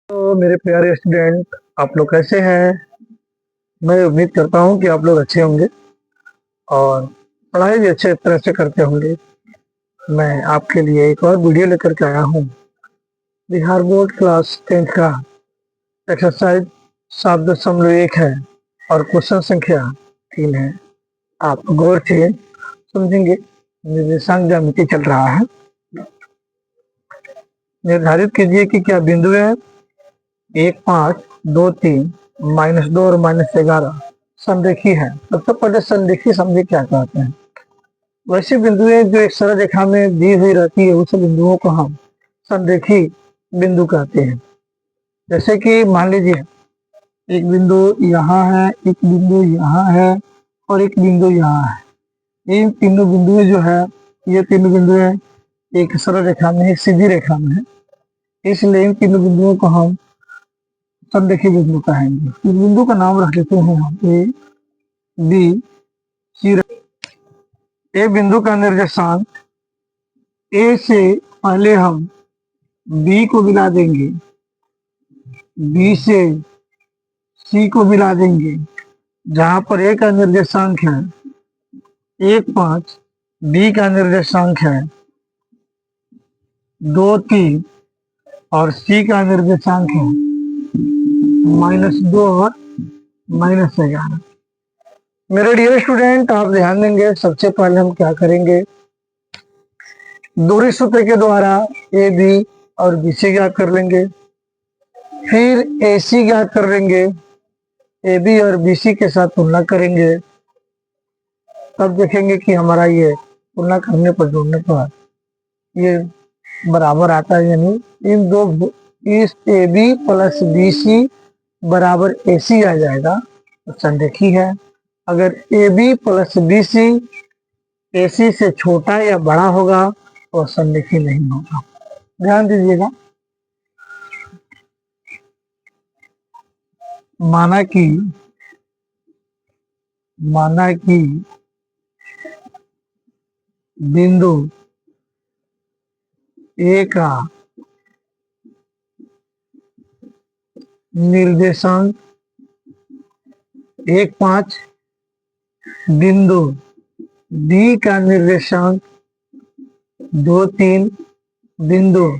तो मेरे प्यारे स्टूडेंट, आप लोग कैसे हैं? मैं उम्मीद करता हूं कि आप लोग अच्छे होंगे और पढ़ाई भी अच्छे तरह से करते होंगे। मैं आपके लिए एक और वीडियो लेकर के आया हूं। बिहार बोर्ड क्लास 10th का एक्सरसाइज 7.1 है और क्वेश्चन संख्या 3 है। आप गौर से समझेंगे। निर्देशांक ज्यामिति चल रहा है। निर्धारित कीजिए कि क्या बिंदु है 1, 5, 2, 3, -2 और -11 संरेखी है। सबसे पहले संरेखी समझे क्या कहते हैं। वैसे बिंदुएं जो एक सरल रेखा में दी हुई रहती है उस बिंदुओं को हम संरेखी बिंदु कहते हैं। जैसे कि मान लीजिए एक बिंदु यहाँ है, एक बिंदु यहाँ है और एक बिंदु यहाँ है। इन तीनों बिंदुएं जो है, ये तीनों बिंदुएं एक सरल रेखा में, एक सीधी रेखा में है, इसलिए इन तीनों बिंदुओं को हम संरेखी बिंदु कहेंगे। इस बिंदु का नाम रख लेते हैं हम ए, बी, सी। ए बिंदु का निर्देशांक ए से पहले हम बी को मिला देंगे, बी से सी को मिला देंगे। जहां पर ए का निर्देशांक है 1, 5, बी का निर्देशांक है 2, 3 और सी का निर्देशांक है -2 और -11। मेरे डियर स्टूडेंट, आप ध्यान देंगे। सबसे पहले हम क्या करेंगे, दूरी सूत्र के द्वारा ए बी और बी सी ज्ञात कर लेंगे, फिर ए सी ज्ञात कर लेंगे, ए बी और बी सी के साथ तुलना करेंगे। तब देखेंगे कि हमारा ये तुलना करने पर, जोड़ने पर ये बराबर आता है, यानी इन दो, इस A B plus B C बराबर ए सी आ जाएगा तो संरेखी है। अगर A B plus B C A C से छोटा या बड़ा होगा तो संरेखी नहीं होगा। ध्यान दीजिएगा। माना कि बिंदु ए का निर्देशांक 1, 5, बिंदु बी का निर्देशांक 2, 3, बिंदु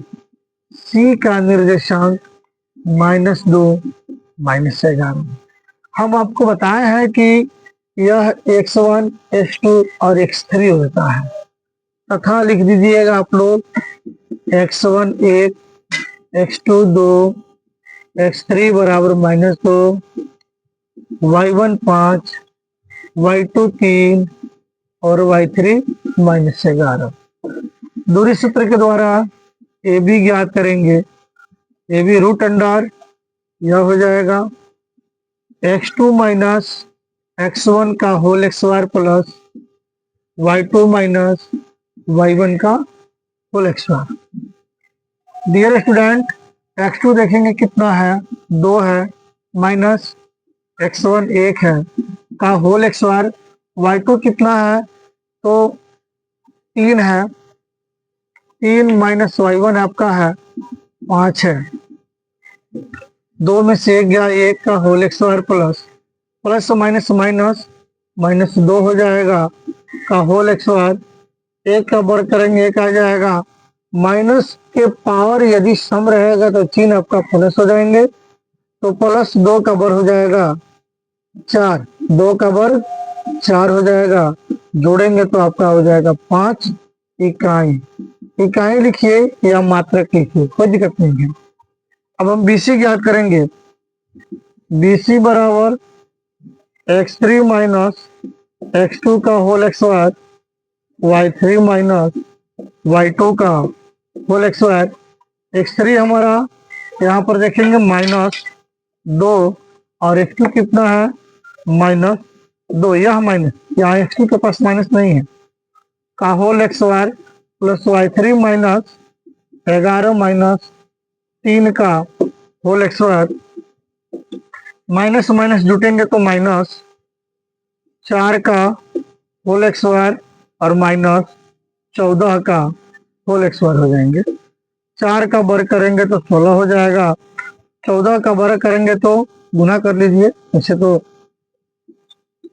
सी का निर्देशांक -2, -11। हम आपको बताए हैं कि यह x1, x2 और x3 होता है, तथा लिख दीजिएगा आप लोग x1 1, x2 2, x3 बराबर -2, y1 5, y2 3 और y3 -11। दूरी सूत्र के द्वारा ए बी ज्ञात करेंगे। ए बी रूट अंडर यह हो जाएगा x2 माइनस x1 का होल x बार प्लस y2 माइनस y1 का होल x बार। डियर स्टूडेंट, x2 देखेंगे कितना है, 2 है, माइनस x1 1 है का होल x बार। y2 कितना है, तो 3 है, 3 माइनस y1 आपका है 5 है। 2 में से 1 गया, 1 का होल x बार प्लस माइनस -2 हो जाएगा का होल x बार। 1 का वर्ग करेंगे 1 आ जाएगा। माइनस के पावर यदि सम रहेगा तो चिन्ह आपका प्लस हो जाएंगे, तो +2 का वर्ग हो जाएगा 4, 2 का वर्ग 4 हो जाएगा। जोड़ेंगे तो आपका हो जाएगा 5 इकाई। इकाई लिखिए या मात्रक लिखिए, कोई दिक्कत नहीं है। अब हम BC ज्ञात करेंगे। BC बराबर x3 माइनस x2 का होल x बार, y3 माइनस y2 का होल x बार। x3 हमारा यहाँ पर देखेंगे -2 और x2 कितना है, -2। यह माइनस, यहाँ x2 के पास माइनस नहीं है, का होल x बार प्लस y3 माइनस 11 माइनस 3 का होल x बार। माइनस माइनस जुटेंगे तो -4 का होल x बार और -14 का होल x बार हो जाएंगे। 4 का वर्ग करेंगे तो 16 हो जाएगा 14 का 12 करेंगे तो गुना कर लीजिए। वैसे तो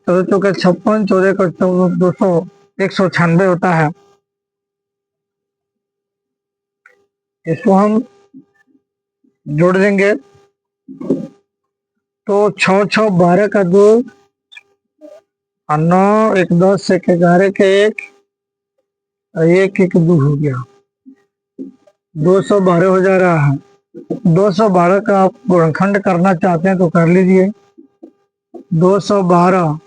14 चौके 56, 14 का 200, 196 होता है। इसको हम जोड़ देंगे तो 6 6 12 का 2 और 9 1 10 1 11 के 1 और 1 1 2 हो गया, 212 हो जा रहा है। 212 का आप गुणनखंड करना चाहते हैं तो कर लीजिए। 212,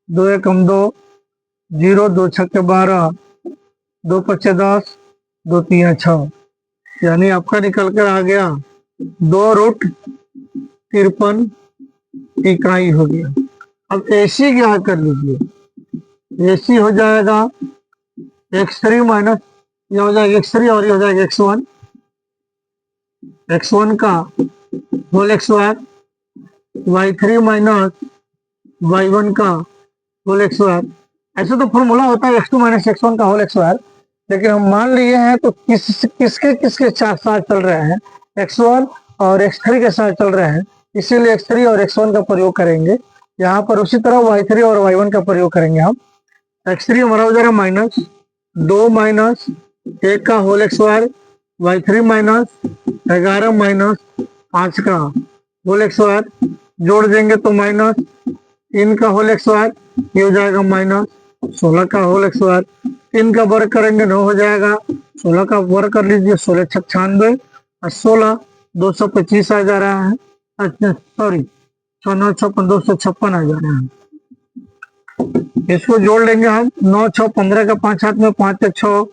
2 एकम 2, 0 2 छक्के 12, 2 पच्चे 10, 2 तीन 6, यानी आपका निकल कर आ गया 2√53 इकाई हो गया। अब AC क्या कर लीजिए। AC हो जाएगा x3 माइनस, ये हो जाएगा x3 और ये हो जाएगा x1, x1 का whole square, y3 minus y1 का होल स्क्वायर। ऐसे तो फॉर्मूला होता है x2 माइनस x1 का होल स्क्वायर, लेकिन हम मान लिए हैं तो किसके साथ चल रहे हैं, x1 और x3 के साथ चल रहे हैं, इसीलिए x3 और x1 का प्रयोग करेंगे। यहाँ पर उसी तरह y3 और y1 का प्रयोग करेंगे हम। x3 हमारा हो जाएगा माइनस 2 माइनस 1 का whole square, y3 minus 11 minus 5 का होल स्क्वायर, जोड़ देंगे तो माइनस 3 का होल स्क्वायर, ये हो जाएगा माइनस 16 का होल स्क्वायर। 3 का वर्ग करेंगे 9 हो जाएगा, 16 का वर्ग कर लीजिए, 16 96 और 16 225 आ जा रहा है। अच्छा सॉरी, 9 56 256 आ जा रहा है। इसको जोड़ लेंगे हम, 9 6 15 का 5 हाथ में, 5 के 6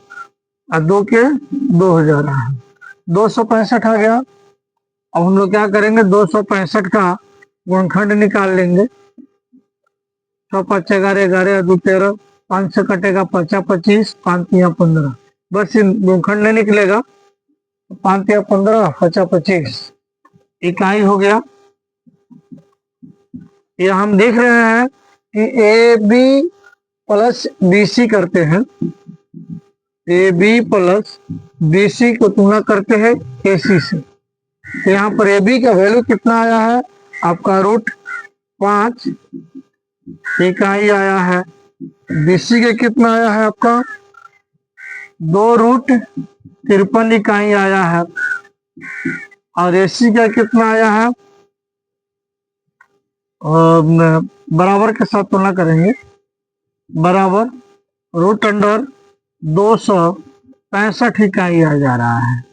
और 2 के 2 हो जा रहा है, 265 आ गया। अब हम लोग क्या करेंगे, 265 का गुणनखंड निकाल लेंगे। 6 5 11 11 2 13, 5 से कटेगा 50 25, 5 3 15, बस गुणनखंड नहीं निकलेगा, 5 3 15 50 25 इकाई हो गया। ये हम देख रहे हैं कि AB प्लस BC करते हैं, AB प्लस BC को तुलना करते हैं AC से। तो यहाँ पर AB का वैल्यू कितना आया है आपका, √5 इकाई आया है। BC के कितना आया है आपका, 2√53 इकाई आया है। और AC का कितना आया है, बराबर के साथ तुलना करेंगे, बराबर √265 इकाई आ जा रहा है,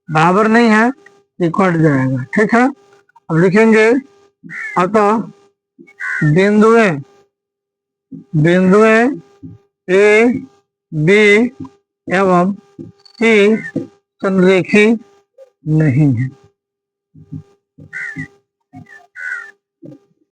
बराबर नहीं है ये कट जाएगा, ठीक है। अब लिखेंगे, अतः बिंदुएं A B एवं C संरेखी नहीं है।